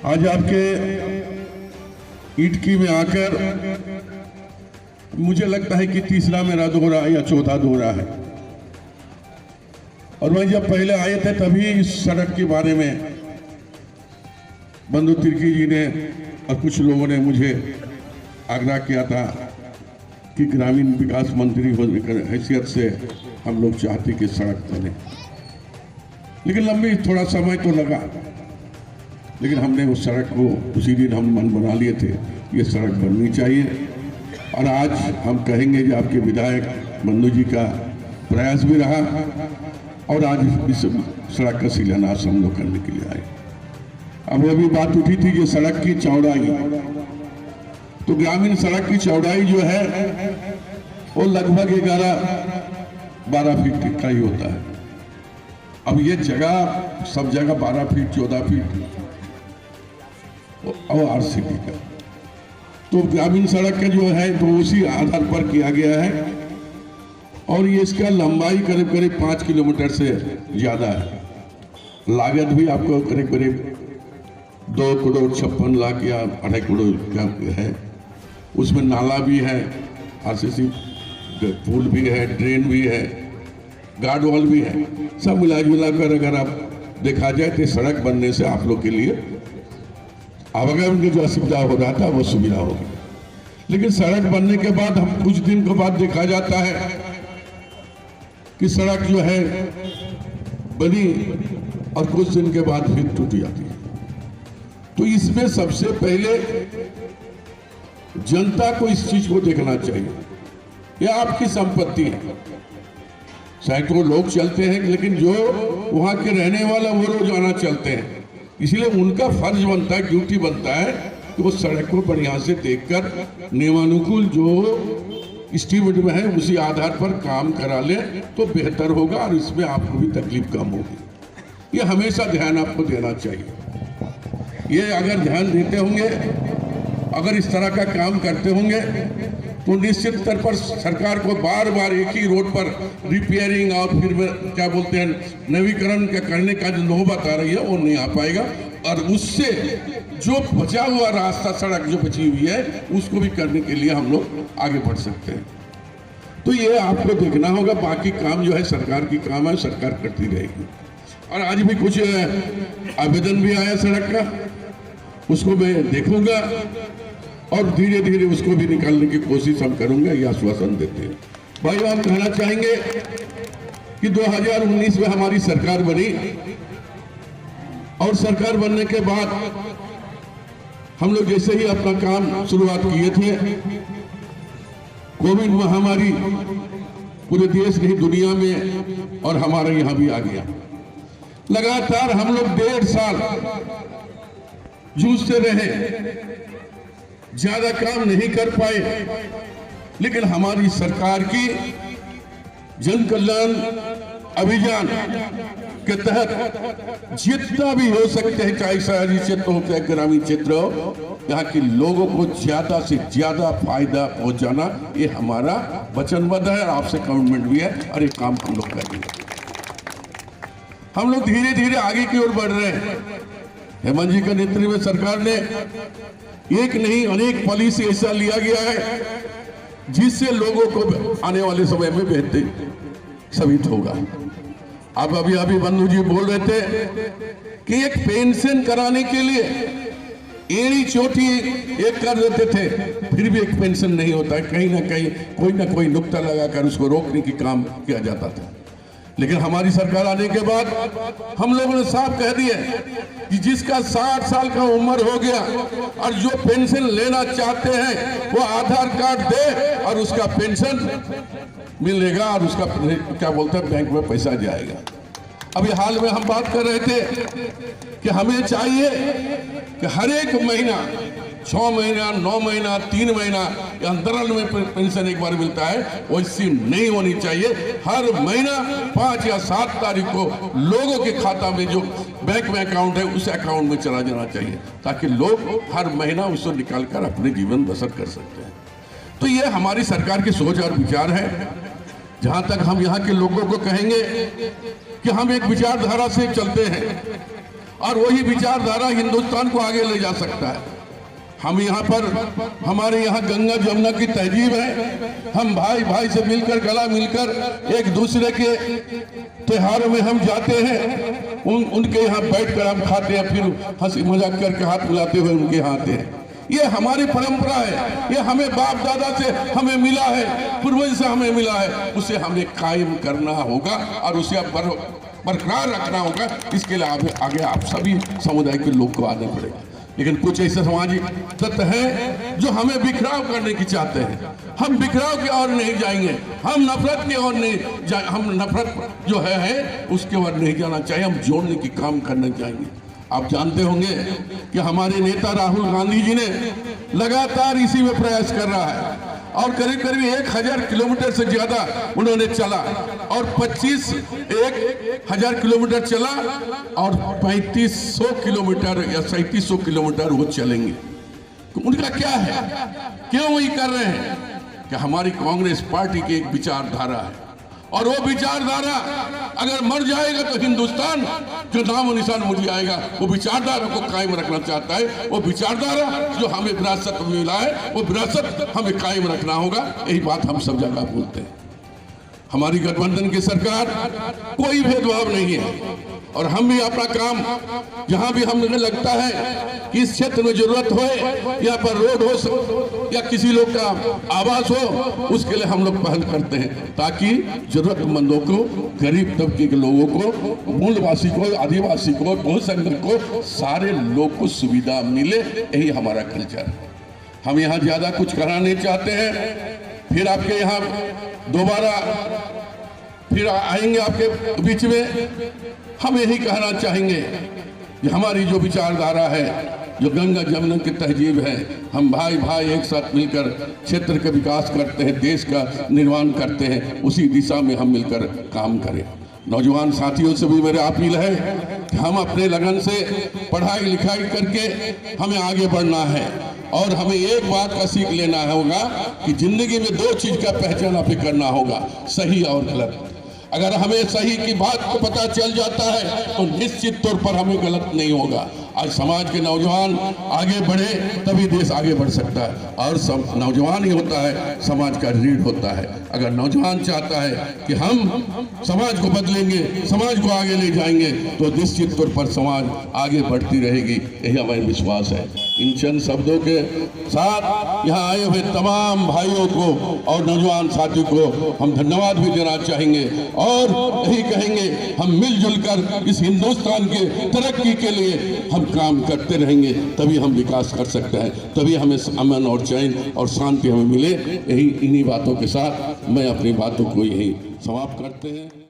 आज आपके ईटकी में आकर मुझे लगता है कि तीसरा मेरा दौरा या चौथा दौरा है। और मैं जब पहले आए थे तभी इस सड़क के बारे में बंधु तिर्की जी ने और कुछ लोगों ने मुझे आग्रह किया था कि ग्रामीण विकास मंत्री होने की हैसियत से हम लोग चाहते कि सड़क बने, लेकिन लंबी थोड़ा समय तो लगा, लेकिन हमने उस सड़क को उसी दिन हम मन बना लिए थे ये सड़क बननी चाहिए। और आज हम कहेंगे कि आपके विधायक बंधु जी का प्रयास भी रहा और आज इस सड़क का शिलान्यास हम लोग करने के लिए आए। अब अभी बात उठी थी कि सड़क की चौड़ाई, तो ग्रामीण सड़क की चौड़ाई जो है वो लगभग 11-12 फीट का ही होता है। अब ये जगह सब जगह 12 फीट 14 फीट और आरसीपी का, तो ग्रामीण सड़क का जो है तो उसी आधार पर किया गया है। और ये इसका लंबाई करीब करीब 5 किलोमीटर से ज्यादा है। लागत भी आपको करीब करीब 2,56,00,000 या 2.5 करोड़ का है। उसमें नाला भी है, आरसीसी पुल भी है, ड्रेन भी है, गार्ड वॉल भी है। सब मिलाकर अगर आप देखा जाए तो सड़क बनने से आप लोग के लिए आवागमन की जो असुविधा हो रहा था वो सुविधा होगी। लेकिन सड़क बनने के बाद हम कुछ दिन के बाद देखा जाता है कि सड़क जो है बनी और कुछ दिन के बाद फिर टूट जाती है। तो इसमें सबसे पहले जनता को इस चीज को देखना चाहिए। यह आपकी संपत्ति है, सैकड़ों लोग चलते हैं, लेकिन जो वहां के रहने वाला वो रोजाना चलते हैं, इसलिए उनका फर्ज बनता है, ड्यूटी बनता है कि वो सड़क को बढ़िया से देखकर नियमानुकूल जो एस्टीमेट में है उसी आधार पर काम करा ले तो बेहतर होगा और इसमें आपको भी तकलीफ कम होगी। ये हमेशा ध्यान आपको देना चाहिए। ये अगर ध्यान देते होंगे, अगर इस तरह का काम करते होंगे तो निश्चित स्तर पर सरकार को बार बार एक ही रोड पर रिपेयरिंग और फिर क्या बोलते हैं नवीकरण का करने का जो नौबत आ रही है वो नहीं आ पाएगा। और उससे जो बचा हुआ रास्ता सड़क जो बची हुई है उसको भी करने के लिए हम लोग आगे बढ़ सकते हैं। तो ये आपको देखना होगा। बाकी काम जो है सरकार की काम है, सरकार करती रहेगी। और आज भी कुछ आवेदन भी आया सड़क का, उसको मैं देखूंगा और धीरे धीरे उसको भी निकालने की कोशिश हम करूंगा, यह आश्वासन देते हैं। भाई हम कहना चाहेंगे कि 2019 में हमारी सरकार बनी और सरकार बनने के बाद हम लोग जैसे ही अपना काम शुरुआत किए थे, कोविड महामारी पूरे देश नहीं दुनिया में और हमारे यहां भी आ गया। लगातार हम लोग 1.5 साल जूझते रहे, ज्यादा काम नहीं कर पाए, लेकिन हमारी सरकार की जन कल्याण अभियान के तहत जितना भी हो सकते हैं, चाहे शहरी क्षेत्र हो चाहे ग्रामीण क्षेत्र हो, यहाँ के लोगों को ज्यादा से ज्यादा फायदा पहुंचाना ये हमारा वचनबद्ध है और आपसे कमिटमेंट भी है और ये काम हम लोग करेंगे। हम लोग धीरे धीरे आगे की ओर बढ़ रहे हैं। हेमंत जी के नेतृत्व में सरकार ने एक नहीं अनेक पॉलिसी ऐसा लिया गया है जिससे लोगों को आने वाले समय में बेहतर साबित होगा। अब अभी बंधु जी बोल रहे थे कि एक पेंशन कराने के लिए एड़ी चोटी एक कर देते थे, फिर भी एक पेंशन नहीं होता है। कहीं ना कहीं कोई ना कोई नुक्ता लगाकर उसको रोकने की काम किया जाता था। लेकिन हमारी सरकार आने के बाद हम लोगों ने साफ कह दिया कि जिसका 60 साल का उम्र हो गया और जो पेंशन लेना चाहते हैं वो आधार कार्ड दे और उसका पेंशन मिलेगा और उसका क्या बोलते हैं बैंक में पैसा जाएगा। अभी हाल में हम बात कर रहे थे कि हमें चाहिए कि हर एक महीना 6 महीना 9 महीना 3 महीना या अंतराल में पेंशन एक बार मिलता है, वैसी नहीं होनी चाहिए। हर महीना 5 या 7 तारीख को लोगों के खाता में जो बैंक में अकाउंट है उस अकाउंट में चला जाना चाहिए, ताकि लोग हर महीना उसको निकालकर अपने जीवन बसर कर सकते हैं। तो ये हमारी सरकार की सोच और विचार है। जहां तक हम यहाँ के लोगों को कहेंगे कि हम एक विचारधारा से चलते हैं और वही विचारधारा हिंदुस्तान को आगे ले जा सकता है। हम यहाँ पर, हमारे यहाँ गंगा जमुना की तहजीब है। हम भाई भाई से मिलकर, गला मिलकर एक दूसरे के त्योहारों में हम जाते हैं, उनके यहाँ बैठकर हम खाते हैं, फिर हंसी मजाक करके हाथ मिलाते हुए उनके यहाँ आते हैं। ये हमारी परंपरा है, ये हमें बाप दादा से हमें मिला है, पूर्वज से हमें मिला है। उसे हमें कायम करना होगा और उसे बरकरार रखना होगा। इसके लिए आगे आप सभी समुदाय के लोग को आना पड़ेगा। लेकिन कुछ ऐसे सामाजिक तत्व हैं जो हमें बिखराव करने की चाहते हैं। हम बिखराव की ओर नहीं जाएंगे, हम नफरत की ओर नहीं हम नफरत जो है उसके ओर नहीं जाना चाहिए, हम जोड़ने की काम करना चाहेंगे। आप जानते होंगे कि हमारे नेता राहुल गांधी जी ने लगातार इसी में प्रयास कर रहा है और करीब करीब 1000 किलोमीटर से ज्यादा उन्होंने चला और 1000 किलोमीटर चला और 3500 किलोमीटर या 3700 किलोमीटर वो चलेंगे। तो उनका क्या है, क्यों वही कर रहे हैं कि हमारी कांग्रेस पार्टी की एक विचारधारा है और वो विचारधारा अगर मर जाएगा तो हिंदुस्तान जो नाम और निशान मुझ जाएगा। वो विचारधारा को कायम रखना चाहता है। वो विचारधारा जो हमें विरासत में मिला है, वो विरासत हमें कायम रखना होगा। यही बात हम सब जगह बोलते हैं। हमारी गठबंधन की सरकार कोई भेदभाव नहीं है और हम भी अपना काम जहां भी हमें लगता है कि इस क्षेत्र में जरूरत हो, या पर रोड हो या किसी लोग का आवास हो, उसके लिए हम लोग पहल करते हैं ताकि जरूरतमंदों को, गरीब तबके के लोगों को, मूलवासी को, आदिवासी को, बहुसंख्यक को, सारे लोग को सुविधा मिले। यही हमारा कल्चर है। हम यहाँ ज्यादा कुछ करना नहीं चाहते हैं। फिर आपके यहाँ दोबारा फिर आएंगे आपके बीच में। हम यही कहना चाहेंगे कि हमारी जो विचारधारा है, जो गंगा जमुना की तहजीब है, हम भाई भाई एक साथ मिलकर क्षेत्र का विकास करते हैं, देश का निर्माण करते हैं, उसी दिशा में हम मिलकर काम करें। नौजवान साथियों से भी मेरी अपील है कि हम अपने लगन से पढ़ाई लिखाई करके हमें आगे बढ़ना है और हमें एक बात का सीख लेना होगा कि जिंदगी में 2 चीज का पहचान आप करना होगा, सही और गलत। अगर हमें सही की बात को पता चल जाता है तो निश्चित तौर पर हमें गलत नहीं होगा। आज समाज के नौजवान आगे बढ़े तभी देश आगे बढ़ सकता है और नौजवान ही होता है समाज का रीढ़ होता है। अगर नौजवान चाहता है कि हम समाज को बदलेंगे, समाज को आगे ले जाएंगे, तो निश्चित तौर पर समाज आगे बढ़ती रहेगी। यही हमारा विश्वास है। इन चंद शब्दों के साथ यहाँ आए हुए तमाम भाइयों को और नौजवान साथियों को हम धन्यवाद भी देना चाहेंगे और यही कहेंगे हम मिलजुल कर इस हिंदुस्तान के तरक्की के लिए हम काम करते रहेंगे, तभी हम विकास कर सकते हैं, तभी हमें अमन और चैन और शांति हमें मिले। यही इन्हीं बातों के साथ मैं अपनी बातों को यही समाप्त करते हैं।